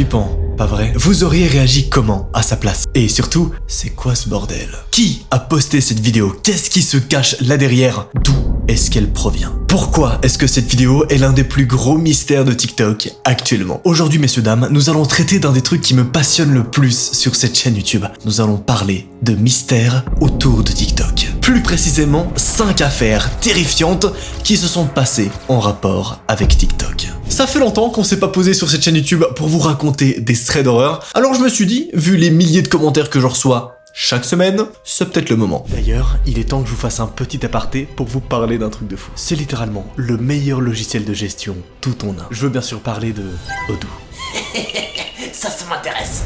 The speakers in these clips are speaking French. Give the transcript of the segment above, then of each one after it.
flippant, pas vrai? Vous auriez réagi comment à sa place? Et surtout, c'est quoi ce bordel? Qui a posté cette vidéo? Qu'est-ce qui se cache là derrière? D'où est-ce qu'elle provient? Pourquoi est-ce que cette vidéo est l'un des plus gros mystères de TikTok actuellement? Aujourd'hui, messieurs, dames, nous allons traiter d'un des trucs qui me passionne le plus sur cette chaîne YouTube. Nous allons parler de mystères autour de TikTok. Plus précisément, 5 affaires terrifiantes qui se sont passées en rapport avec TikTok. Ça fait longtemps qu'on s'est pas posé sur cette chaîne YouTube pour vous raconter des threads d'horreur, alors je me suis dit, vu les milliers de commentaires que je reçois chaque semaine, c'est peut-être le moment. D'ailleurs, il est temps que je vous fasse un petit aparté pour vous parler d'un truc de fou. C'est littéralement le meilleur logiciel de gestion tout en un. Je veux bien sûr parler de Odoo. Ça m'intéresse.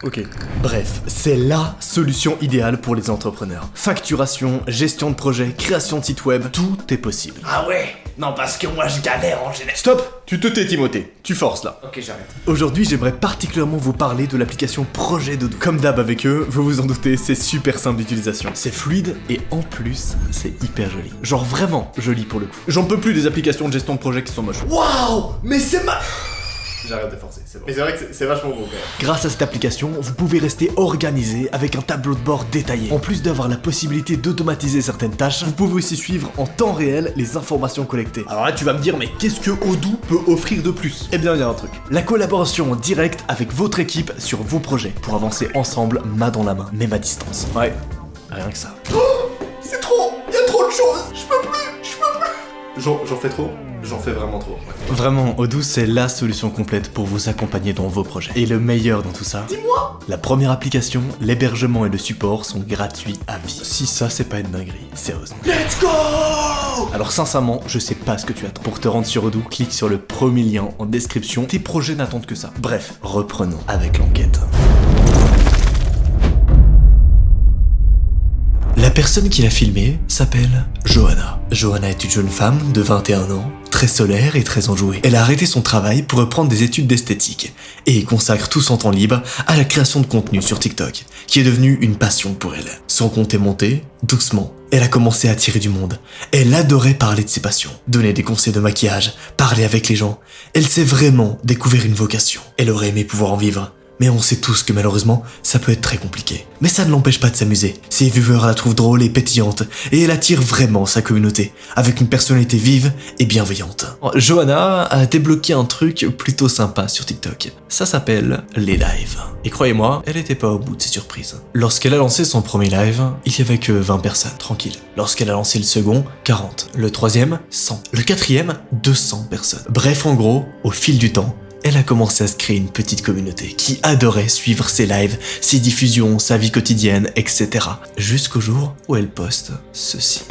Ok. Bref, c'est la solution idéale pour les entrepreneurs. Facturation, gestion de projet, création de site web, tout est possible. Ah ouais? Non, parce que moi je galère en général. Stop! Tu te tais, Timothée. Tu forces là. Ok, j'arrête. Aujourd'hui, j'aimerais particulièrement vous parler de l'application Projet Odoo. Comme d'hab avec eux, vous vous en doutez, c'est super simple d'utilisation. C'est fluide et en plus, c'est hyper joli. Genre vraiment joli pour le coup. J'en peux plus des applications de gestion de projet qui sont moches. Waouh! Mais c'est J'arrête de forcer, c'est bon. Mais c'est vrai que c'est vachement beau quand même. Grâce à cette application, vous pouvez rester organisé avec un tableau de bord détaillé. En plus d'avoir la possibilité d'automatiser certaines tâches, vous pouvez aussi suivre en temps réel les informations collectées. Alors là, tu vas me dire, mais qu'est-ce que Odoo peut offrir de plus? Eh bien, il y a un truc. La collaboration directe avec votre équipe sur vos projets pour avancer ensemble, main dans la main, même à distance. Ouais, rien que ça. C'est trop! Il y a trop de choses! Je peux plus! J'en fais trop? J'en fais vraiment trop. Ouais. Vraiment, Odoo, c'est la solution complète pour vous accompagner dans vos projets. Et le meilleur dans tout ça, Dis-moi! la première application, l'hébergement et le support sont gratuits à vie. Si ça, c'est pas une dinguerie, sérieusement. Let's go! Alors sincèrement, je sais pas ce que tu attends. Pour te rendre sur Odoo, clique sur le premier lien en description. Tes projets n'attendent que ça. Bref, reprenons avec l'enquête. La personne qui l'a filmé s'appelle Johanna. Johanna est une jeune femme de 21 ans, très solaire et très enjouée. Elle a arrêté son travail pour reprendre des études d'esthétique et consacre tout son temps libre à la création de contenu sur TikTok, qui est devenue une passion pour elle. Son compte est monté, doucement. Elle a commencé à attirer du monde. Elle adorait parler de ses passions, donner des conseils de maquillage, parler avec les gens. Elle s'est vraiment découvert une vocation. Elle aurait aimé pouvoir en vivre. Mais on sait tous que malheureusement, ça peut être très compliqué. Mais ça ne l'empêche pas de s'amuser. Ses viewers la trouvent drôle et pétillante, et elle attire vraiment sa communauté, avec une personnalité vive et bienveillante. Johanna a débloqué un truc plutôt sympa sur TikTok. Ça s'appelle les lives. Et croyez-moi, elle était pas au bout de ses surprises. Lorsqu'elle a lancé son premier live, il y avait que 20 personnes, tranquille. Lorsqu'elle a lancé le second, 40. Le troisième, 100. Le quatrième, 200 personnes. Bref, en gros, au fil du temps, elle a commencé à se créer une petite communauté qui adorait suivre ses lives, ses diffusions, sa vie quotidienne, etc. Jusqu'au jour où elle poste ceci.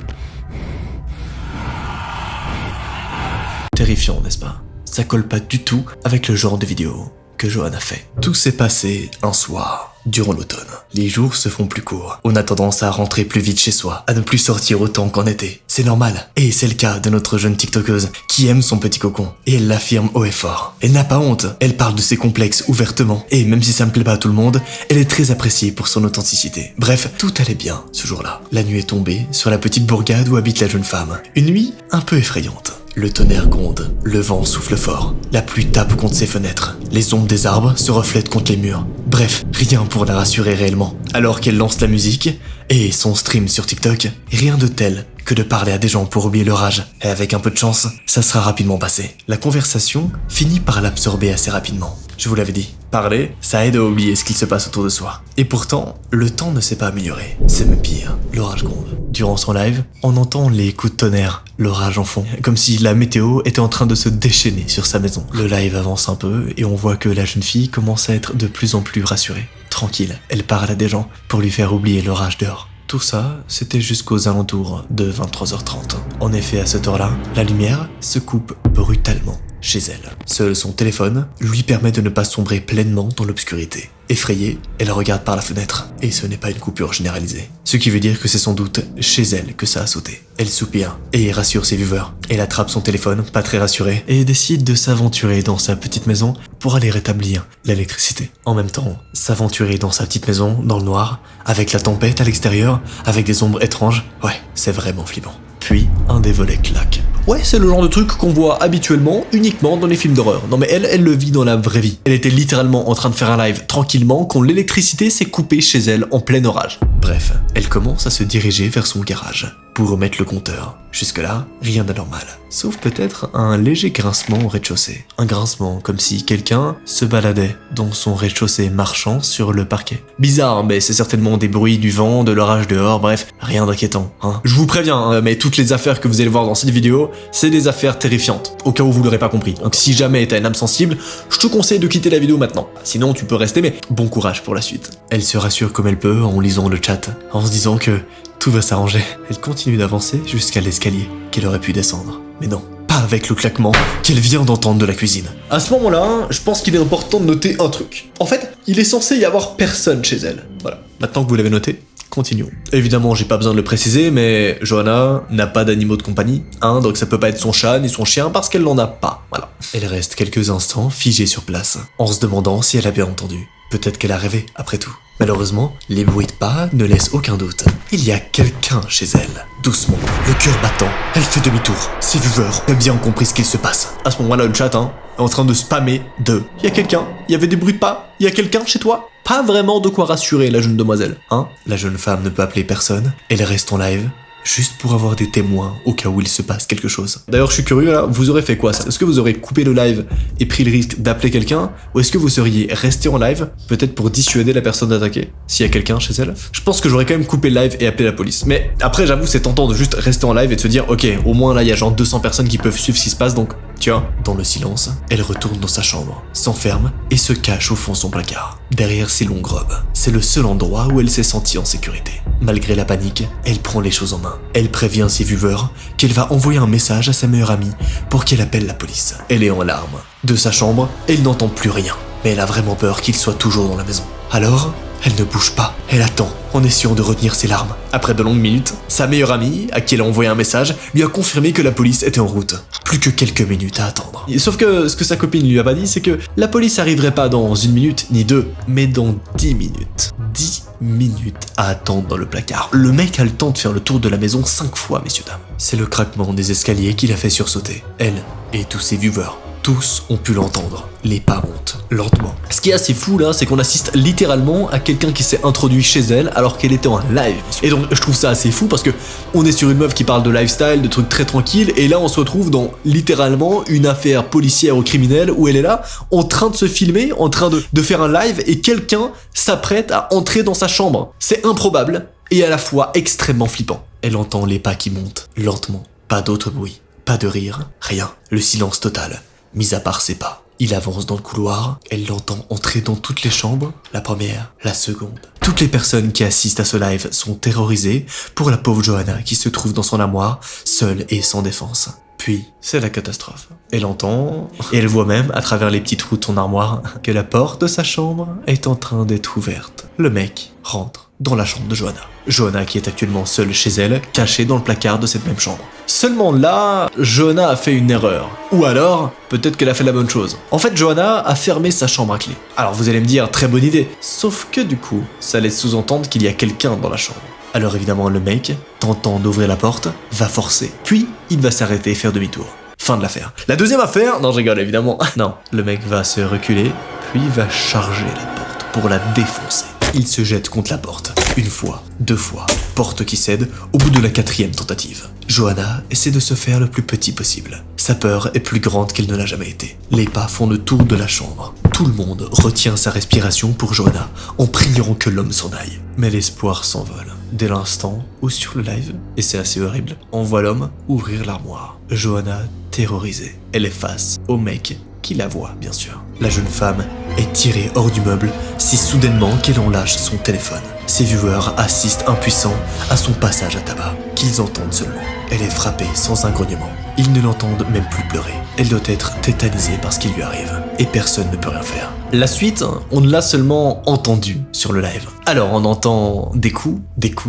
Terrifiant, n'est-ce pas? Ça colle pas du tout avec le genre de vidéo que Johanna fait. Tout s'est passé un soir, durant l'automne. Les jours se font plus courts. On a tendance à rentrer plus vite chez soi, à ne plus sortir autant qu'en été. C'est normal. Et c'est le cas de notre jeune TikTokeuse qui aime son petit cocon. Et elle l'affirme haut et fort. Elle n'a pas honte. Elle parle de ses complexes ouvertement. Et même si ça ne plaît pas à tout le monde, elle est très appréciée pour son authenticité. Bref, tout allait bien ce jour-là. La nuit est tombée sur la petite bourgade où habite la jeune femme. Une nuit un peu effrayante. Le tonnerre gronde, le vent souffle fort, la pluie tape contre ses fenêtres, les ombres des arbres se reflètent contre les murs. Bref, rien pour la rassurer réellement. Alors qu'elle lance la musique et son stream sur TikTok, rien de tel que de parler à des gens pour oublier l'orage. Et avec un peu de chance, ça sera rapidement passé. La conversation finit par l'absorber assez rapidement. Je vous l'avais dit, parler, ça aide à oublier ce qu'il se passe autour de soi. Et pourtant, le temps ne s'est pas amélioré. C'est même pire, l'orage gronde. Durant son live, on entend les coups de tonnerre, l'orage en fond, comme si la météo était en train de se déchaîner sur sa maison. Le live avance un peu et on voit que la jeune fille commence à être de plus en plus rassurée. Tranquille, elle parle à des gens pour lui faire oublier l'orage dehors. Tout ça, c'était jusqu'aux alentours de 23h30. En effet, à cette heure-là, la lumière se coupe brutalement chez elle. Seul son téléphone lui permet de ne pas sombrer pleinement dans l'obscurité. Effrayée, elle regarde par la fenêtre, et ce n'est pas une coupure généralisée. Ce qui veut dire que c'est sans doute chez elle que ça a sauté. Elle soupire, et rassure ses viewers. Elle attrape son téléphone, pas très rassurée, et décide de s'aventurer dans sa petite maison pour aller rétablir l'électricité. En même temps, s'aventurer dans sa petite maison, dans le noir, avec la tempête à l'extérieur, avec des ombres étranges, ouais, c'est vraiment flippant. Puis, un des volets claque. Ouais, c'est le genre de truc qu'on voit habituellement, uniquement dans les films d'horreur. Non mais elle le vit dans la vraie vie. Elle était littéralement en train de faire un live tranquillement quand l'électricité s'est coupée chez elle en plein orage. Bref, elle commence à se diriger vers son garage pour remettre le compteur. Jusque-là, rien d'anormal. Sauf peut-être un léger grincement au rez-de-chaussée. Un grincement comme si quelqu'un se baladait dans son rez-de-chaussée marchant sur le parquet. Bizarre, mais c'est certainement des bruits du vent, de l'orage dehors, bref, rien d'inquiétant. Hein. Je vous préviens, mais toutes les affaires que vous allez voir dans cette vidéo, c'est des affaires terrifiantes, au cas où vous l'aurez pas compris. Donc si jamais t'as une âme sensible, je te conseille de quitter la vidéo maintenant. Sinon tu peux rester, mais bon courage pour la suite. Elle se rassure comme elle peut en lisant le chat, en se disant que tout va s'arranger. Elle continue d'avancer jusqu'à l'escalier qu'elle aurait pu descendre. Mais non, pas avec le claquement qu'elle vient d'entendre de la cuisine. À ce moment-là, je pense qu'il est important de noter un truc. En fait, il est censé y avoir personne chez elle. Voilà, maintenant que vous l'avez noté, continuons. Évidemment, j'ai pas besoin de le préciser, mais Johanna n'a pas d'animaux de compagnie, hein, donc ça peut pas être son chat ni son chien parce qu'elle n'en a pas. Voilà. Elle reste quelques instants figée sur place, en se demandant si elle a bien entendu. Peut-être qu'elle a rêvé, après tout. Malheureusement, les bruits de pas ne laissent aucun doute. Il y a quelqu'un chez elle. Doucement, le cœur battant, elle fait demi-tour. Ses viewers ont bien compris ce qu'il se passe. À ce moment-là, le chat, est en train de spammer de « Il y a quelqu'un, il y avait des bruits de pas, il y a quelqu'un chez toi ?» Pas vraiment de quoi rassurer la jeune demoiselle, hein. La jeune femme ne peut appeler personne, elle reste en live, juste pour avoir des témoins au cas où il se passe quelque chose. D'ailleurs, je suis curieux là, vous aurez fait quoi ça? Est-ce que vous aurez coupé le live et pris le risque d'appeler quelqu'un? Ou est-ce que vous seriez resté en live, peut-être pour dissuader la personne d'attaquer, s'il y a quelqu'un chez elle? Je pense que j'aurais quand même coupé le live et appelé la police. Mais après, j'avoue, c'est tentant de juste rester en live et de se dire, ok, au moins là, il y a genre 200 personnes qui peuvent suivre ce qui se passe, donc tiens. Dans le silence, elle retourne dans sa chambre, s'enferme et se cache au fond de son placard, derrière ses longues robes. C'est le seul endroit où elle s'est sentie en sécurité. Malgré la panique, elle prend les choses en main. Elle prévient ses viewers qu'elle va envoyer un message à sa meilleure amie pour qu'elle appelle la police. Elle est en larmes. De sa chambre, elle n'entend plus rien, mais elle a vraiment peur qu'il soit toujours dans la maison. Alors, elle ne bouge pas, elle attend, en essayant de retenir ses larmes. Après de longues minutes, sa meilleure amie, à qui elle a envoyé un message, lui a confirmé que la police était en route. Plus que quelques minutes à attendre. Sauf que ce que sa copine lui a pas dit, c'est que la police arriverait pas dans 1 minute, ni 2, mais dans 10 minutes. 10 minutes à attendre dans le placard. Le mec a le temps de faire le tour de la maison 5 fois, messieurs dames. C'est le craquement des escaliers qui l'a fait sursauter. Elle et tous ses viewers. Tous ont pu l'entendre. Les pas montent, lentement. Ce qui est assez fou là, c'est qu'on assiste littéralement à quelqu'un qui s'est introduit chez elle alors qu'elle était en live. Et donc je trouve ça assez fou parce que on est sur une meuf qui parle de lifestyle, de trucs très tranquilles, et là on se retrouve dans littéralement une affaire policière ou criminelle où elle est là en train de se filmer, en train de faire un live, et quelqu'un s'apprête à entrer dans sa chambre. C'est improbable et à la fois extrêmement flippant. Elle entend les pas qui montent, lentement. Pas d'autre bruit, pas de rire, rien. Le silence total. Mis à part ses pas. Il avance dans le couloir, elle l'entend entrer dans toutes les chambres, la première, la seconde. Toutes les personnes qui assistent à ce live sont terrorisées pour la pauvre Johanna qui se trouve dans son armoire, seule et sans défense. Puis, c'est la catastrophe. Elle entend, et elle voit même, à travers les petits trous de son armoire, que la porte de sa chambre est en train d'être ouverte. Le mec rentre dans la chambre de Johanna. Johanna qui est actuellement seule chez elle, cachée dans le placard de cette même chambre. Seulement là, Johanna a fait une erreur. Ou alors, peut-être qu'elle a fait la bonne chose. En fait, Johanna a fermé sa chambre à clé. Alors vous allez me dire, très bonne idée. Sauf que du coup, ça laisse sous-entendre qu'il y a quelqu'un dans la chambre. Alors évidemment, le mec, tentant d'ouvrir la porte, va forcer. Puis, il va s'arrêter et faire demi-tour. Fin de l'affaire. La deuxième affaire... Non, je rigole, évidemment. Non, le mec va se reculer, puis va charger la porte pour la défoncer. Il se jette contre la porte. 1 fois, 2 fois, porte qui cède au bout de la 4e tentative. Johanna essaie de se faire le plus petit possible. Sa peur est plus grande qu'elle ne l'a jamais été. Les pas font le tour de la chambre. Tout le monde retient sa respiration pour Johanna, en priant que l'homme s'en aille. Mais l'espoir s'envole. Dès l'instant où sur le live, et c'est assez horrible, on voit l'homme ouvrir l'armoire. Johanna, terrorisée, elle est face au mec qui la voit, bien sûr. La jeune femme est tirée hors du meuble si soudainement qu'elle en lâche son téléphone. Ses viewers assistent impuissants à son passage à tabac, qu'ils entendent seulement. Elle est frappée sans un grognement. Ils ne l'entendent même plus pleurer. Elle doit être tétanisée par ce qui lui arrive, et personne ne peut rien faire. La suite, on l'a seulement entendu sur le live. Alors on entend des coups,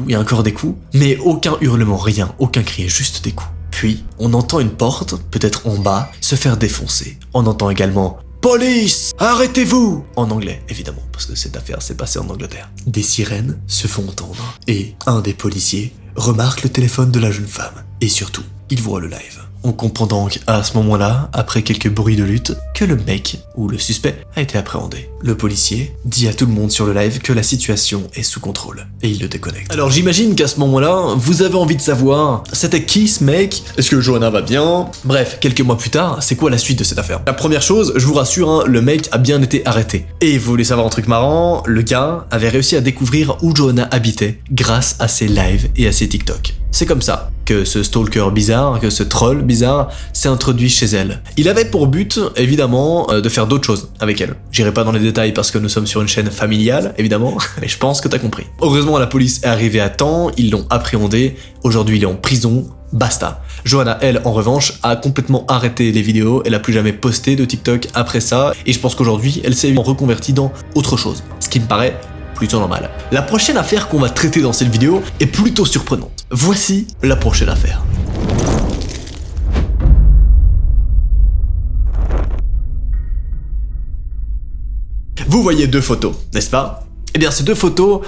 et encore des coups, mais aucun hurlement, rien, aucun cri, juste des coups. Puis, on entend une porte, peut-être en bas, se faire défoncer. On entend également « Police, arrêtez-vous !» En anglais, évidemment, parce que cette affaire s'est passée en Angleterre. Des sirènes se font entendre, et un des policiers remarque le téléphone de la jeune femme. Et surtout, il voit le live. On comprend donc à ce moment-là, après quelques bruits de lutte, que le mec, ou le suspect, a été appréhendé. Le policier dit à tout le monde sur le live que la situation est sous contrôle, et il le déconnecte. Alors j'imagine qu'à ce moment-là, vous avez envie de savoir, c'était qui ce mec? Est-ce que Johanna va bien? Bref, quelques mois plus tard, c'est quoi la suite de cette affaire? La première chose, je vous rassure, hein, le mec a bien été arrêté. Et vous voulez savoir un truc marrant? Le gars avait réussi à découvrir où Johanna habitait grâce à ses lives et à ses TikTok. C'est comme ça que ce stalker bizarre, que ce troll bizarre s'est introduit chez elle. Il avait pour but, évidemment, de faire d'autres choses avec elle. J'irai pas dans les détails parce que nous sommes sur une chaîne familiale, évidemment, mais je pense que t'as compris. Heureusement, la police est arrivée à temps, ils l'ont appréhendé, aujourd'hui il est en prison, basta. Johanna, elle, en revanche, a complètement arrêté les vidéos, elle a plus jamais posté de TikTok après ça, et je pense qu'aujourd'hui, elle s'est reconvertie dans autre chose, ce qui me paraît plutôt normal. La prochaine affaire qu'on va traiter dans cette vidéo est plutôt surprenante. Voici la prochaine affaire. Vous voyez deux photos, n'est-ce pas? Eh bien, ces deux photos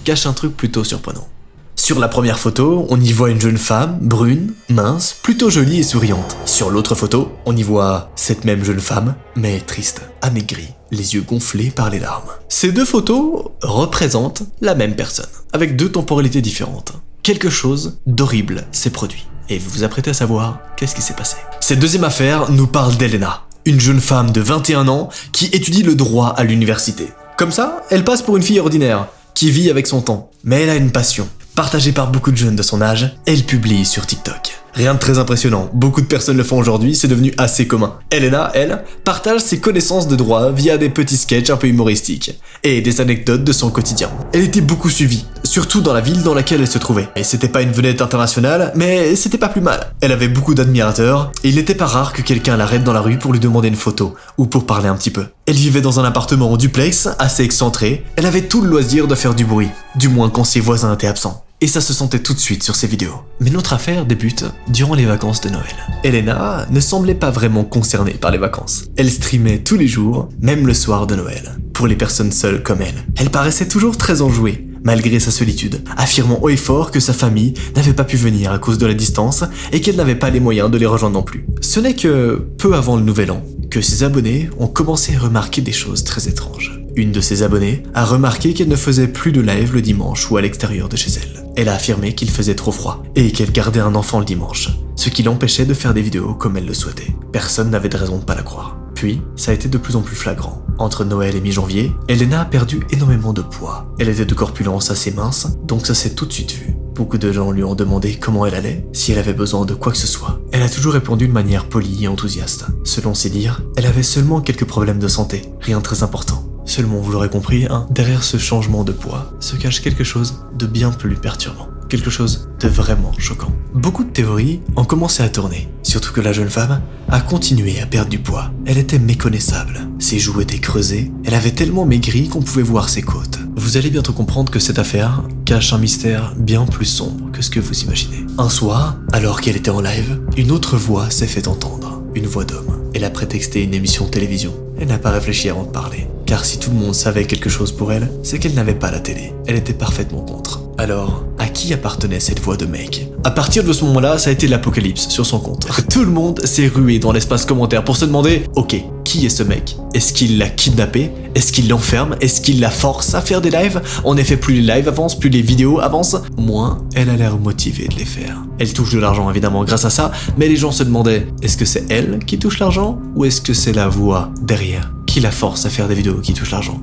cachent un truc plutôt surprenant. Sur la première photo, on y voit une jeune femme, brune, mince, plutôt jolie et souriante. Sur l'autre photo, on y voit cette même jeune femme, mais triste, amaigrie, les yeux gonflés par les larmes. Ces deux photos représentent la même personne, avec deux temporalités différentes. Quelque chose d'horrible s'est produit, et vous vous apprêtez à savoir qu'est-ce qui s'est passé. Cette deuxième affaire nous parle d'Elena, une jeune femme de 21 ans qui étudie le droit à l'université. Comme ça, elle passe pour une fille ordinaire, qui vit avec son temps, mais elle a une passion. Partagée par beaucoup de jeunes de son âge, elle publie sur TikTok. Rien de très impressionnant, beaucoup de personnes le font aujourd'hui, c'est devenu assez commun. Elena, elle, partage ses connaissances de droit via des petits sketchs un peu humoristiques et des anecdotes de son quotidien. Elle était beaucoup suivie, surtout dans la ville dans laquelle elle se trouvait. Et c'était pas une vedette internationale, mais c'était pas plus mal. Elle avait beaucoup d'admirateurs, et il n'était pas rare que quelqu'un l'arrête dans la rue pour lui demander une photo, ou pour parler un petit peu. Elle vivait dans un appartement en duplex, assez excentré, elle avait tout le loisir de faire du bruit, du moins quand ses voisins étaient absents. Et ça se sentait tout de suite sur ses vidéos. Mais notre affaire débute durant les vacances de Noël. Elena ne semblait pas vraiment concernée par les vacances. Elle streamait tous les jours, même le soir de Noël, pour les personnes seules comme elle. Elle paraissait toujours très enjouée, malgré sa solitude, affirmant haut et fort que sa famille n'avait pas pu venir à cause de la distance et qu'elle n'avait pas les moyens de les rejoindre non plus. Ce n'est que peu avant le nouvel an que ses abonnés ont commencé à remarquer des choses très étranges. Une de ses abonnées a remarqué qu'elle ne faisait plus de live le dimanche ou à l'extérieur de chez elle. Elle a affirmé qu'il faisait trop froid et qu'elle gardait un enfant le dimanche, ce qui l'empêchait de faire des vidéos comme elle le souhaitait. Personne n'avait de raison de pas la croire. Puis, ça a été de plus en plus flagrant. Entre Noël et mi-janvier, Elena a perdu énormément de poids. Elle était de corpulence assez mince, donc ça s'est tout de suite vu. Beaucoup de gens lui ont demandé comment elle allait, si elle avait besoin de quoi que ce soit. Elle a toujours répondu de manière polie et enthousiaste. Selon ses dires, elle avait seulement quelques problèmes de santé, rien de très important. Seulement, vous l'aurez compris, derrière ce changement de poids se cache quelque chose de bien plus perturbant. Quelque chose de vraiment choquant. Beaucoup de théories ont commencé à tourner, surtout que la jeune femme a continué à perdre du poids. Elle était méconnaissable, ses joues étaient creusées, elle avait tellement maigri qu'on pouvait voir ses côtes. Vous allez bientôt comprendre que cette affaire cache un mystère bien plus sombre que ce que vous imaginez. Un soir, alors qu'elle était en live, une autre voix s'est fait entendre, une voix d'homme. Elle a prétexté une émission de télévision. Elle n'a pas réfléchi avant de parler, car si tout le monde savait quelque chose pour elle, c'est qu'elle n'avait pas la télé. Elle était parfaitement contre. Alors, à qui appartenait cette voix de mec? À partir de ce moment-là, ça a été l'apocalypse sur son compte. Tout le monde s'est rué dans l'espace commentaire pour se demander, ok, qui est ce mec? Est-ce qu'il l'a kidnappé? Est-ce qu'il l'enferme? Est-ce qu'il la force à faire des lives? En effet, plus les lives avancent, plus les vidéos avancent, moins elle a l'air motivée de les faire. Elle touche de l'argent évidemment grâce à ça, mais les gens se demandaient, est-ce que c'est elle qui touche l'argent? Ou est-ce que c'est la voix derrière qui la force à faire des vidéos qui touchent l'argent?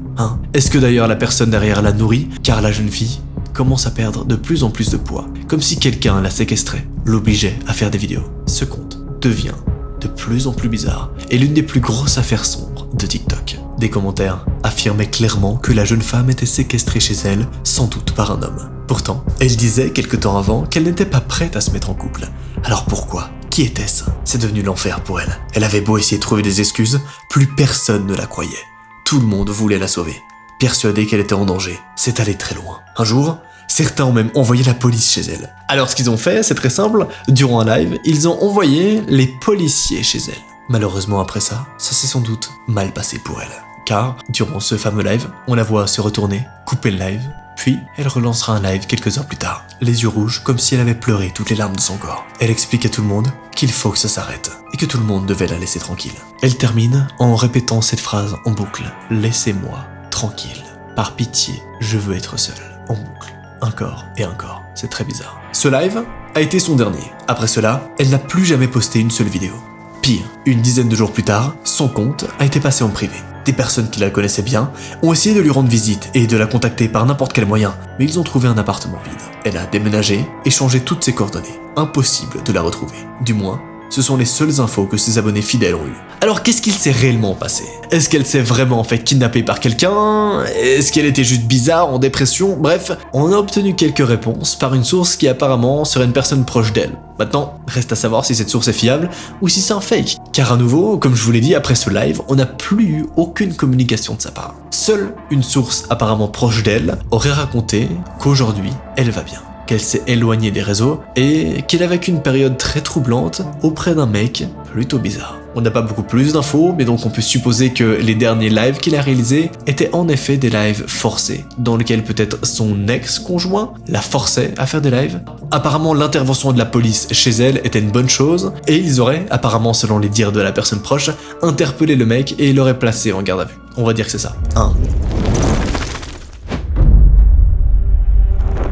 Est-ce que d'ailleurs la personne derrière la nourrit? Car la jeune fille commence à perdre de plus en plus de poids, comme si quelqu'un la séquestrait, l'obligeait à faire des vidéos. Ce compte devient de plus en plus bizarre et l'une des plus grosses affaires sombres de TikTok. Des commentaires affirmaient clairement que la jeune femme était séquestrée chez elle, sans doute par un homme. Pourtant, elle disait quelque temps avant qu'elle n'était pas prête à se mettre en couple. Alors pourquoi? Qui était-ce? C'est devenu l'enfer pour elle. Elle avait beau essayer de trouver des excuses, plus personne ne la croyait. Tout le monde voulait la sauver, persuadé qu'elle était en danger. C'est allé très loin. Un jour, certains ont même envoyé la police chez elle. Alors ce qu'ils ont fait, c'est très simple. Durant un live, ils ont envoyé les policiers chez elle. Malheureusement après ça s'est sans doute mal passé pour elle. Car, durant ce fameux live, on la voit se retourner, couper le live, puis elle relancera un live quelques heures plus tard, les yeux rouges comme si elle avait pleuré toutes les larmes de son corps. Elle explique à tout le monde qu'il faut que ça s'arrête et que tout le monde devait la laisser tranquille. Elle termine en répétant cette phrase en boucle. « Laissez-moi tranquille. Par pitié, je veux être seule. » En boucle. Encore et encore. C'est très bizarre. Ce live a été son dernier. Après cela, elle n'a plus jamais posté une seule vidéo. Pire, une dizaine de jours plus tard, son compte a été passé en privé. Des personnes qui la connaissaient bien ont essayé de lui rendre visite et de la contacter par n'importe quel moyen, mais ils ont trouvé un appartement vide. Elle a déménagé et changé toutes ses coordonnées. Impossible de la retrouver. Du moins, ce sont les seules infos que ses abonnés fidèles ont eues. Alors qu'est-ce qu'il s'est réellement passé? Est-ce qu'elle s'est vraiment fait kidnapper par quelqu'un? Est-ce qu'elle était juste bizarre, en dépression? Bref, on a obtenu quelques réponses par une source qui apparemment serait une personne proche d'elle. Maintenant, reste à savoir si cette source est fiable ou si c'est un fake. Car à nouveau, comme je vous l'ai dit, après ce live, on n'a plus eu aucune communication de sa part. Seule une source apparemment proche d'elle aurait raconté qu'aujourd'hui, elle va bien. Qu'elle s'est éloignée des réseaux et qu'elle a vécu une période très troublante auprès d'un mec plutôt bizarre. On n'a pas beaucoup plus d'infos, mais donc on peut supposer que les derniers lives qu'il a réalisés étaient en effet des lives forcés, dans lesquels peut-être son ex-conjoint la forçait à faire des lives. Apparemment, l'intervention de la police chez elle était une bonne chose, et ils auraient, apparemment selon les dires de la personne proche, interpellé le mec et l'auraient placé en garde à vue. On va dire que c'est ça.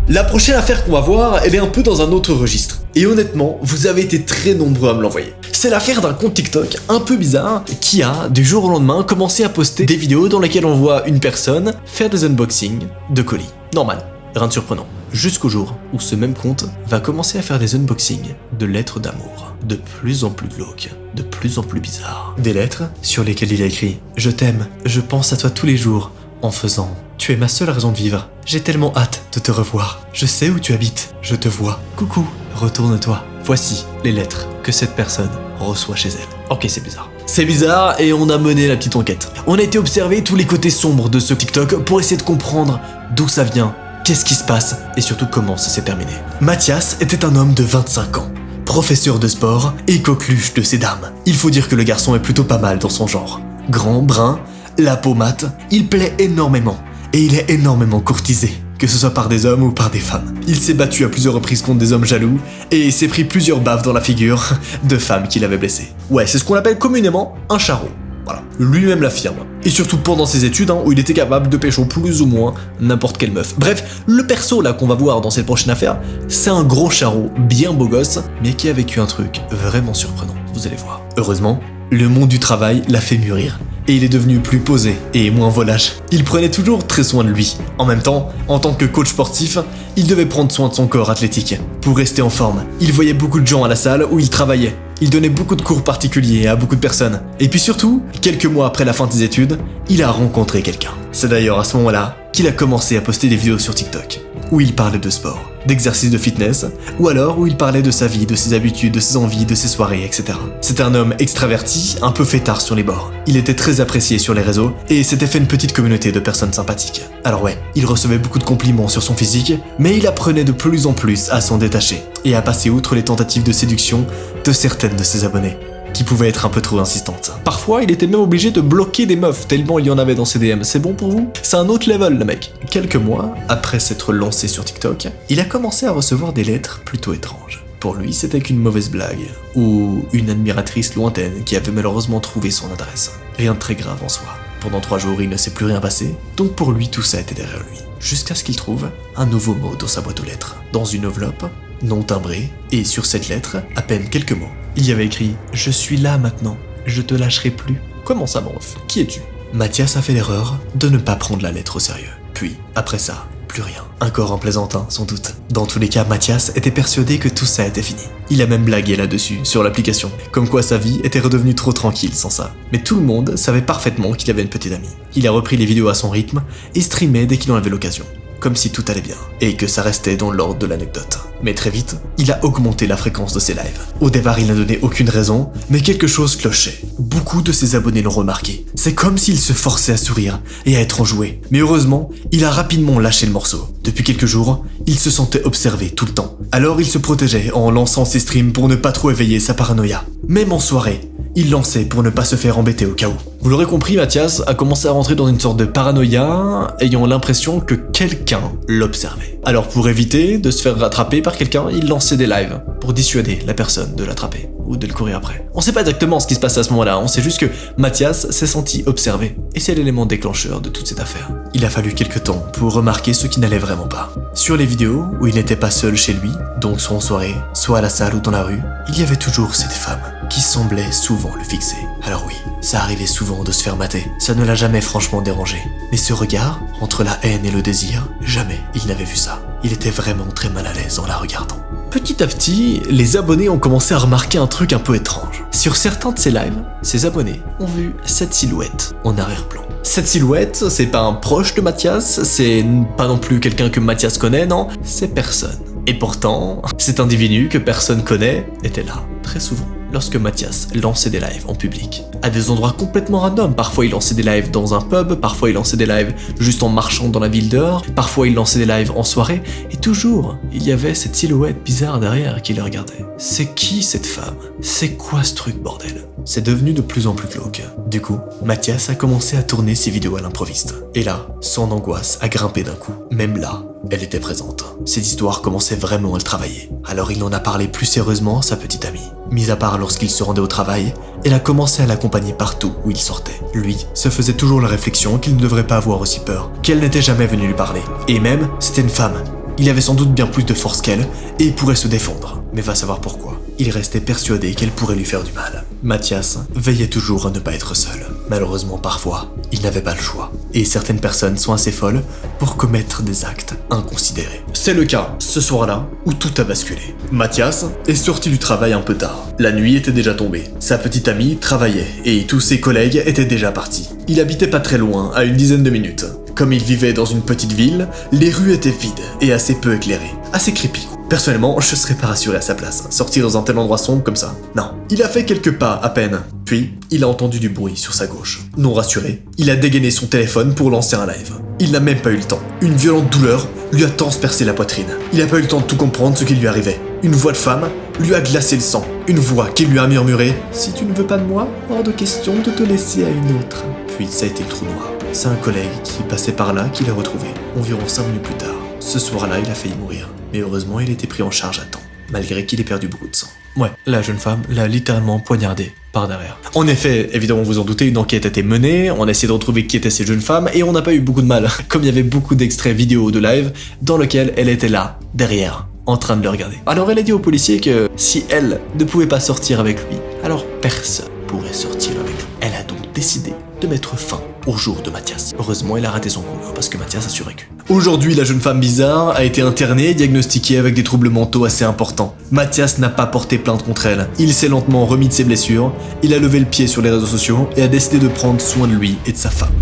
La prochaine affaire qu'on va voir, elle est un peu dans un autre registre. Et honnêtement, vous avez été très nombreux à me l'envoyer. C'est l'affaire d'un compte TikTok un peu bizarre qui a, du jour au lendemain, commencé à poster des vidéos dans lesquelles on voit une personne faire des unboxings de colis. Normal, rien de surprenant. Jusqu'au jour où ce même compte va commencer à faire des unboxings de lettres d'amour. De plus en plus glauques, de plus en plus bizarres. Des lettres sur lesquelles il a écrit « Je t'aime, je pense à toi tous les jours » en faisant « Tu es ma seule raison de vivre. J'ai tellement hâte de te revoir. Je sais où tu habites. Je te vois. Coucou, retourne-toi. » Voici les lettres que cette personne reçoit chez elle. Ok, c'est bizarre. C'est bizarre et on a mené la petite enquête. On a été observer tous les côtés sombres de ce TikTok pour essayer de comprendre d'où ça vient, qu'est-ce qui se passe et surtout comment ça s'est terminé. Mathias était un homme de 25 ans. Professeur de sport et coqueluche de ses dames. Il faut dire que le garçon est plutôt pas mal dans son genre. Grand, brun, la peau mate, il plaît énormément. Et il est énormément courtisé, que ce soit par des hommes ou par des femmes. Il s'est battu à plusieurs reprises contre des hommes jaloux, et s'est pris plusieurs baffes dans la figure de femmes qu'il avait blessées. Ouais, c'est ce qu'on appelle communément un charron. Voilà, lui-même l'affirme. Et surtout pendant ses études, où il était capable de pécho plus ou moins n'importe quelle meuf. Bref, le perso là qu'on va voir dans cette prochaine affaire, c'est un gros charron bien beau gosse, mais qui a vécu un truc vraiment surprenant, vous allez voir. Heureusement, le monde du travail l'a fait mûrir. Et il est devenu plus posé et moins volage. Il prenait toujours très soin de lui. En même temps, en tant que coach sportif, il devait prendre soin de son corps athlétique. Pour rester en forme, il voyait beaucoup de gens à la salle où il travaillait. Il donnait beaucoup de cours particuliers à beaucoup de personnes. Et puis surtout, quelques mois après la fin de ses études, il a rencontré quelqu'un. C'est d'ailleurs à ce moment-là qu'il a commencé à poster des vidéos sur TikTok, où il parlait de sport, d'exercice de fitness, ou alors où il parlait de sa vie, de ses habitudes, de ses envies, de ses soirées, etc. C'était un homme extraverti, un peu fêtard sur les bords. Il était très apprécié sur les réseaux, et s'était fait une petite communauté de personnes sympathiques. Alors ouais, il recevait beaucoup de compliments sur son physique, mais il apprenait de plus en plus à s'en détacher, et à passer outre les tentatives de séduction de certaines de ses abonnés, qui pouvaient être un peu trop insistantes. Parfois, il était même obligé de bloquer des meufs, tellement il y en avait dans ses DM. C'est bon pour vous? C'est un autre level, le mec. Quelques mois après s'être lancé sur TikTok, il a commencé à recevoir des lettres plutôt étranges. Pour lui, c'était qu'une mauvaise blague, ou une admiratrice lointaine qui avait malheureusement trouvé son adresse. Rien de très grave en soi. Pendant 3 jours, il ne s'est plus rien passé, donc pour lui, tout ça était derrière lui. Jusqu'à ce qu'il trouve un nouveau mot dans sa boîte aux lettres, dans une enveloppe, non timbrée, et sur cette lettre, à peine quelques mots. Il y avait écrit « Je suis là maintenant, je te lâcherai plus ». Comment ça, mon ref? Qui es-tu? Mathias a fait l'erreur de ne pas prendre la lettre au sérieux. Puis, après ça, plus rien. Encore un plaisantin, sans doute. Dans tous les cas, Mathias était persuadé que tout ça était fini. Il a même blagué là-dessus, sur l'application, comme quoi sa vie était redevenue trop tranquille sans ça. Mais tout le monde savait parfaitement qu'il avait une petite amie. Il a repris les vidéos à son rythme et streamait dès qu'il en avait l'occasion. Comme si tout allait bien, et que ça restait dans l'ordre de l'anecdote. Mais très vite, il a augmenté la fréquence de ses lives. Au départ, il n'a donné aucune raison, mais quelque chose clochait. Beaucoup de ses abonnés l'ont remarqué. C'est comme s'il se forçait à sourire et à être enjoué. Mais heureusement, il a rapidement lâché le morceau. Depuis quelques jours, il se sentait observé tout le temps. Alors il se protégeait en lançant ses streams pour ne pas trop éveiller sa paranoïa. Même en soirée, il lançait pour ne pas se faire embêter au cas où. Vous l'aurez compris, Mathias a commencé à rentrer dans une sorte de paranoïa, ayant l'impression que quelqu'un l'observait. Alors pour éviter de se faire rattraper par quelqu'un, il lançait des lives pour dissuader la personne de l'attraper ou de le courir après. On sait pas exactement ce qui se passe à ce moment-là, on sait juste que Mathias s'est senti observé, et c'est l'élément déclencheur de toute cette affaire. Il a fallu quelques temps pour remarquer ce qui n'allait vraiment pas. Sur les vidéos où il n'était pas seul chez lui, donc soit en soirée, soit à la salle ou dans la rue, il y avait toujours cette femme qui semblait souvent le fixer. Alors oui, ça arrivait souvent de se faire mater, ça ne l'a jamais franchement dérangé. Mais ce regard, entre la haine et le désir, jamais il n'avait vu ça. Il était vraiment très mal à l'aise en la regardant. Petit à petit, les abonnés ont commencé à remarquer un truc un peu étrange. Sur certains de ces lives, ces abonnés ont vu cette silhouette en arrière-plan. Cette silhouette, c'est pas un proche de Mathias, c'est pas non plus quelqu'un que Mathias connaît, non, c'est personne. Et pourtant, cet individu que personne connaît était là, très souvent, lorsque Mathias lançait des lives en public. À des endroits complètement random, parfois il lançait des lives dans un pub, parfois il lançait des lives juste en marchant dans la ville dehors, parfois il lançait des lives en soirée, et toujours, il y avait cette silhouette bizarre derrière qui les regardait. C'est qui cette femme? C'est quoi ce truc, bordel? C'est devenu de plus en plus glauque. Du coup, Mathias a commencé à tourner ses vidéos à l'improviste. Et là, son angoisse a grimpé d'un coup. Même là, elle était présente. Cette histoire commençait vraiment à le travailler. Alors il en a parlé plus sérieusement à sa petite amie. Mis à part lorsqu'il se rendait au travail, elle a commencé à l'accompagner partout où il sortait. Lui se faisait toujours la réflexion qu'il ne devrait pas avoir aussi peur, qu'elle n'était jamais venue lui parler. Et même, c'était une femme. Il avait sans doute bien plus de force qu'elle, et il pourrait se défendre. Mais va savoir pourquoi. Il restait persuadé qu'elle pourrait lui faire du mal. Mathias veillait toujours à ne pas être seul. Malheureusement, parfois, il n'avait pas le choix. Et certaines personnes sont assez folles pour commettre des actes inconsidérés. C'est le cas, ce soir-là, où tout a basculé. Mathias est sorti du travail un peu tard. La nuit était déjà tombée. Sa petite amie travaillait, et tous ses collègues étaient déjà partis. Il habitait pas très loin, à une dizaine de minutes. Comme il vivait dans une petite ville, les rues étaient vides et assez peu éclairées. Assez creepy. Personnellement, je serais pas rassuré à sa place. Sortir dans un tel endroit sombre comme ça. Non. Il a fait quelques pas à peine. Puis, il a entendu du bruit sur sa gauche. Non rassuré, il a dégainé son téléphone pour lancer un live. Il n'a même pas eu le temps. Une violente douleur lui a transpercé la poitrine. Il n'a pas eu le temps de tout comprendre ce qui lui arrivait. Une voix de femme lui a glacé le sang. Une voix qui lui a murmuré « Si tu ne veux pas de moi, hors de question de te laisser à une autre. » Puis ça a été le trou noir. C'est un collègue qui passait par là qui l'a retrouvé, environ 5 minutes plus tard. Ce soir-là, il a failli mourir. Mais heureusement, il a été pris en charge à temps, malgré qu'il ait perdu beaucoup de sang. Ouais, la jeune femme l'a littéralement poignardé par derrière. En effet, évidemment, vous en doutez, une enquête a été menée, on a essayé de retrouver qui était cette jeune femme, et on n'a pas eu beaucoup de mal, comme il y avait beaucoup d'extraits vidéo de live, dans lequel elle était là, derrière, en train de le regarder. Alors elle a dit au policier que si elle ne pouvait pas sortir avec lui, alors personne pourrait sortir avec lui. Elle a donc décidé de mettre fin au jour de Mathias. Heureusement, elle a raté son coup, parce que Mathias a survécu. Aujourd'hui, la jeune femme bizarre a été internée et diagnostiquée avec des troubles mentaux assez importants. Mathias n'a pas porté plainte contre elle. Il s'est lentement remis de ses blessures, il a levé le pied sur les réseaux sociaux et a décidé de prendre soin de lui et de sa femme.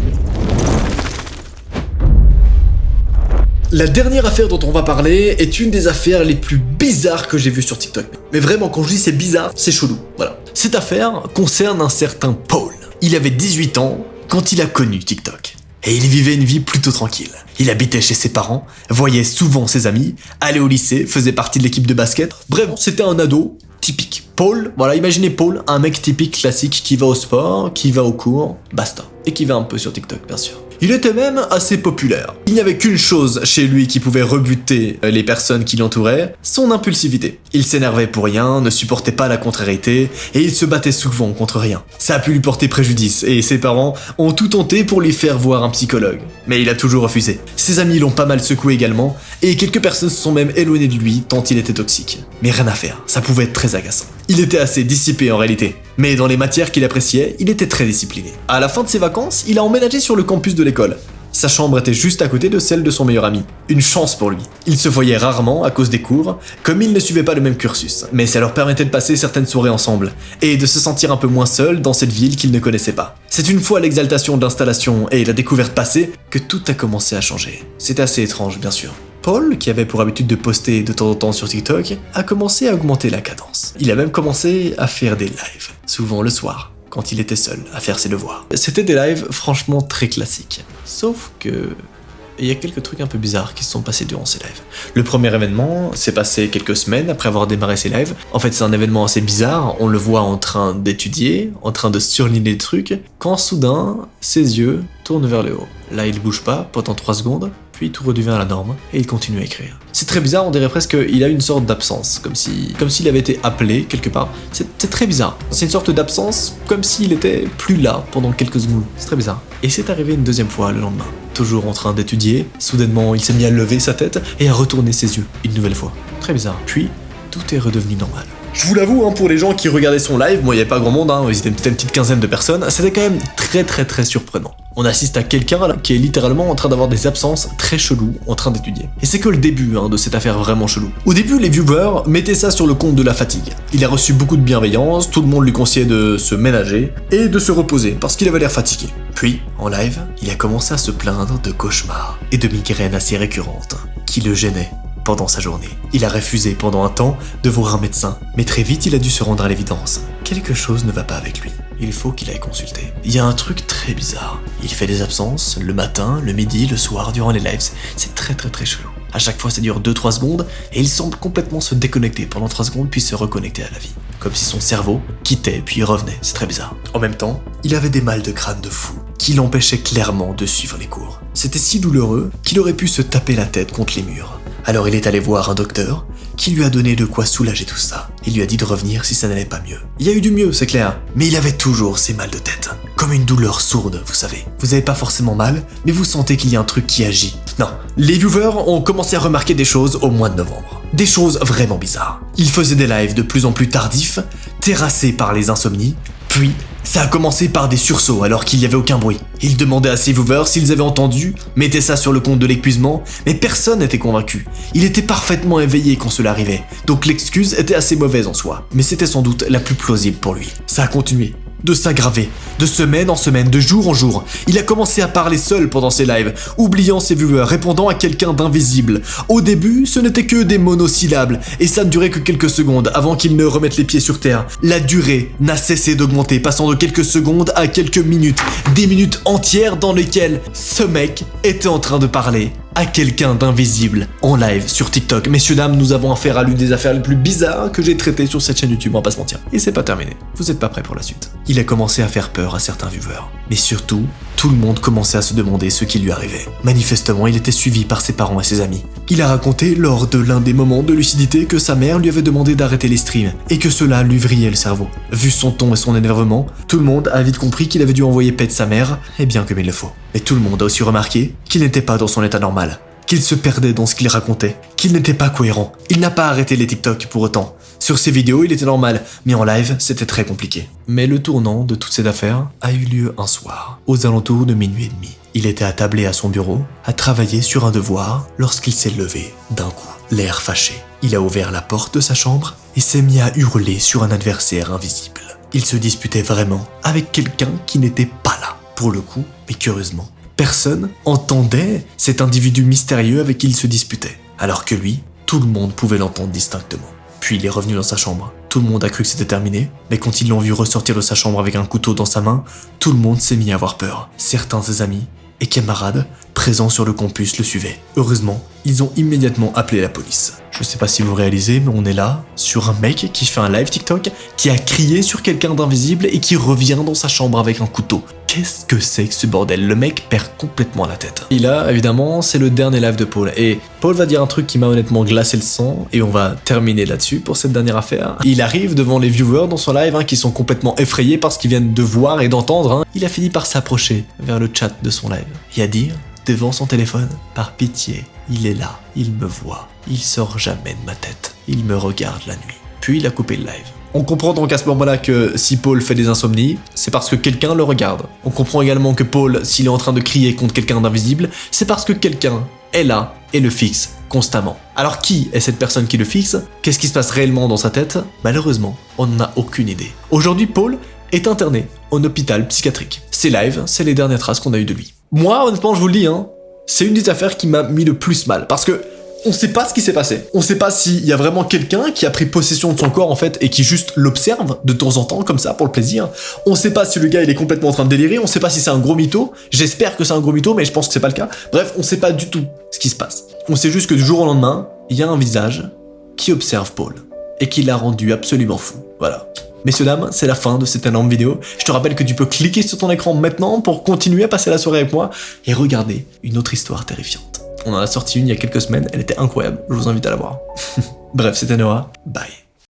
La dernière affaire dont on va parler est une des affaires les plus bizarres que j'ai vues sur TikTok. Mais vraiment, quand je dis c'est bizarre, c'est chelou. Voilà. Cette affaire concerne un certain Paul. Il avait 18 ans quand il a connu TikTok. Et il vivait une vie plutôt tranquille. Il habitait chez ses parents, voyait souvent ses amis, allait au lycée, faisait partie de l'équipe de basket. Bref, c'était un ado typique. Paul, voilà, imaginez Paul, un mec typique classique qui va au sport, qui va au cours, basta. Et qui va un peu sur TikTok, bien sûr. Il était même assez populaire. Il n'y avait qu'une chose chez lui qui pouvait rebuter les personnes qui l'entouraient, son impulsivité. Il s'énervait pour rien, ne supportait pas la contrariété, et il se battait souvent contre rien. Ça a pu lui porter préjudice, et ses parents ont tout tenté pour lui faire voir un psychologue. Mais il a toujours refusé. Ses amis l'ont pas mal secoué également, et quelques personnes se sont même éloignées de lui tant il était toxique. Mais rien à faire, ça pouvait être très agaçant. Il était assez dissipé en réalité, mais dans les matières qu'il appréciait, il était très discipliné. À la fin de ses vacances, il a emménagé sur le campus de l'école. Sa chambre était juste à côté de celle de son meilleur ami. Une chance pour lui. Ils se voyaient rarement à cause des cours, comme ils ne suivaient pas le même cursus. Mais ça leur permettait de passer certaines soirées ensemble, et de se sentir un peu moins seul dans cette ville qu'ils ne connaissaient pas. C'est une fois l'exaltation de l'installation et la découverte passée que tout a commencé à changer. C'était assez étrange, bien sûr. Paul, qui avait pour habitude de poster de temps en temps sur TikTok, a commencé à augmenter la cadence. Il a même commencé à faire des lives, souvent le soir, quand il était seul à faire ses devoirs. C'était des lives franchement très classiques. Sauf que et il y a quelques trucs un peu bizarres qui se sont passés durant ces lives. Le premier événement s'est passé quelques semaines après avoir démarré ses lives. En fait, c'est un événement assez bizarre, on le voit en train d'étudier, en train de surligner des trucs, quand soudain, ses yeux tournent vers le haut. Là, il bouge pas pendant 3 secondes, puis tout redevient à la norme, et il continue à écrire. C'est très bizarre, on dirait presque qu'il a une sorte d'absence, comme s'il avait été appelé quelque part. C'est très bizarre. C'est une sorte d'absence, comme s'il était plus là pendant quelques secondes. C'est très bizarre. Et c'est arrivé une deuxième fois le lendemain. Toujours en train d'étudier, soudainement il s'est mis à lever sa tête et à retourner ses yeux, une nouvelle fois. Très bizarre. Puis, tout est redevenu normal. Je vous l'avoue, pour les gens qui regardaient son live, moi il n'y avait pas grand monde, ils étaient peut-être une petite quinzaine de personnes, c'était quand même très surprenant. On assiste à quelqu'un là qui est littéralement en train d'avoir des absences très cheloues en train d'étudier. Et c'est que le début de cette affaire vraiment chelou. Au début, les viewers mettaient ça sur le compte de la fatigue. Il a reçu beaucoup de bienveillance, tout le monde lui conseillait de se ménager et de se reposer parce qu'il avait l'air fatigué. Puis, en live, il a commencé à se plaindre de cauchemars et de migraines assez récurrentes qui le gênaient pendant sa journée. Il a refusé pendant un temps de voir un médecin, mais très vite il a dû se rendre à l'évidence. Quelque chose ne va pas avec lui. Il faut qu'il aille consulter. Il y a un truc très bizarre. Il fait des absences le matin, le midi, le soir, durant les lives. C'est très chelou. À chaque fois ça dure 2-3 secondes et il semble complètement se déconnecter pendant 3 secondes puis se reconnecter à la vie. Comme si son cerveau quittait puis revenait. C'est très bizarre. En même temps, il avait des mal de crâne de fou qui l'empêchaient clairement de suivre les cours. C'était si douloureux qu'il aurait pu se taper la tête contre les murs. Alors il est allé voir un docteur qui lui a donné de quoi soulager tout ça. Il lui a dit de revenir si ça n'allait pas mieux. Il y a eu du mieux, c'est clair, mais il avait toujours ces mal de tête. Comme une douleur sourde, vous savez. Vous avez pas forcément mal, mais vous sentez qu'il y a un truc qui agit. Non, les viewers ont commencé à remarquer des choses au mois de novembre. Des choses vraiment bizarres. Il faisait des lives de plus en plus tardifs, terrassés par les insomnies, puis ça a commencé par des sursauts alors qu'il n'y avait aucun bruit. Il demandait à ses viewers s'ils avaient entendu, mettait ça sur le compte de l'épuisement, mais personne n'était convaincu. Il était parfaitement éveillé quand cela arrivait, donc l'excuse était assez mauvaise en soi, mais c'était sans doute la plus plausible pour lui. Ça a continué de s'aggraver, de semaine en semaine, de jour en jour. Il a commencé à parler seul pendant ses lives, oubliant ses viewers, répondant à quelqu'un d'invisible. Au début, ce n'était que des monosyllabes, et ça ne durait que quelques secondes avant qu'il ne remette les pieds sur terre. La durée n'a cessé d'augmenter, passant de quelques secondes à quelques minutes, des minutes entières dans lesquelles ce mec était en train de parler à quelqu'un d'invisible en live sur TikTok. Messieurs, dames, nous avons affaire à l'une des affaires les plus bizarres que j'ai traitées sur cette chaîne YouTube, on va pas se mentir. Et c'est pas terminé, vous êtes pas prêts pour la suite. Il a commencé à faire peur à certains viewers, mais surtout, tout le monde commençait à se demander ce qui lui arrivait. Manifestement, il était suivi par ses parents et ses amis. Il a raconté lors de l'un des moments de lucidité que sa mère lui avait demandé d'arrêter les streams et que cela lui vrillait le cerveau. Vu son ton et son énervement, tout le monde a vite compris qu'il avait dû envoyer paix de sa mère, et bien comme il le faut. Mais tout le monde a aussi remarqué qu'il n'était pas dans son état normal, qu'il se perdait dans ce qu'il racontait, qu'il n'était pas cohérent. Il n'a pas arrêté les TikTok pour autant. Sur ses vidéos, il était normal, mais en live, c'était très compliqué. Mais le tournant de toute cette affaire a eu lieu un soir, aux alentours de 00h30. Il était attablé à son bureau, à travailler sur un devoir, lorsqu'il s'est levé, d'un coup, l'air fâché. Il a ouvert la porte de sa chambre et s'est mis à hurler sur un adversaire invisible. Il se disputait vraiment avec quelqu'un qui n'était pas là, pour le coup, mais curieusement. Personne entendait cet individu mystérieux avec qui il se disputait, alors que lui, tout le monde pouvait l'entendre distinctement. Puis il est revenu dans sa chambre. Tout le monde a cru que c'était terminé, mais quand ils l'ont vu ressortir de sa chambre avec un couteau dans sa main, tout le monde s'est mis à avoir peur. Certains de ses amis et camarades présents sur le campus le suivaient. Heureusement, ils ont immédiatement appelé la police. Je sais pas si vous réalisez, mais on est là sur un mec qui fait un live TikTok, qui a crié sur quelqu'un d'invisible et qui revient dans sa chambre avec un couteau. Qu'est-ce que c'est que ce bordel? Le mec perd complètement la tête. Et là, évidemment, c'est le dernier live de Paul. Et Paul va dire un truc qui m'a honnêtement glacé le sang, et on va terminer là-dessus pour cette dernière affaire. Il arrive devant les viewers dans son live, qui sont complètement effrayés par ce qu'ils viennent de voir et d'entendre. Il a fini par s'approcher vers le chat de son live et à dire, devant son téléphone, par pitié, il est là, il me voit, il sort jamais de ma tête, il me regarde la nuit. Puis il a coupé le live. On comprend donc à ce moment-là que si Paul fait des insomnies, c'est parce que quelqu'un le regarde. On comprend également que Paul, s'il est en train de crier contre quelqu'un d'invisible, c'est parce que quelqu'un est là et le fixe constamment. Alors qui est cette personne qui le fixe? Qu'est-ce qui se passe réellement dans sa tête? Malheureusement, on n'en a aucune idée. Aujourd'hui, Paul est interné en hôpital psychiatrique. Ses lives, c'est les dernières traces qu'on a eues de lui. Moi, honnêtement, je vous le dis, c'est une des affaires qui m'a mis le plus mal, parce que On sait pas ce qui s'est passé. On sait pas s'il y a vraiment quelqu'un qui a pris possession de son corps en fait et qui juste l'observe de temps en temps comme ça pour le plaisir. On sait pas si le gars il est complètement en train de délirer, on sait pas si c'est un gros mytho. J'espère que c'est un gros mytho mais je pense que c'est pas le cas. Bref, on sait pas du tout ce qui se passe. On sait juste que du jour au lendemain, il y a un visage qui observe Paul et qui l'a rendu absolument fou. Voilà. Messieurs, dames, c'est la fin de cette énorme vidéo. Je te rappelle que tu peux cliquer sur ton écran maintenant pour continuer à passer la soirée avec moi et regarder une autre histoire terrifiante. On en a sorti une il y a quelques semaines, elle était incroyable, je vous invite à la voir. Bref, c'était Noah, bye.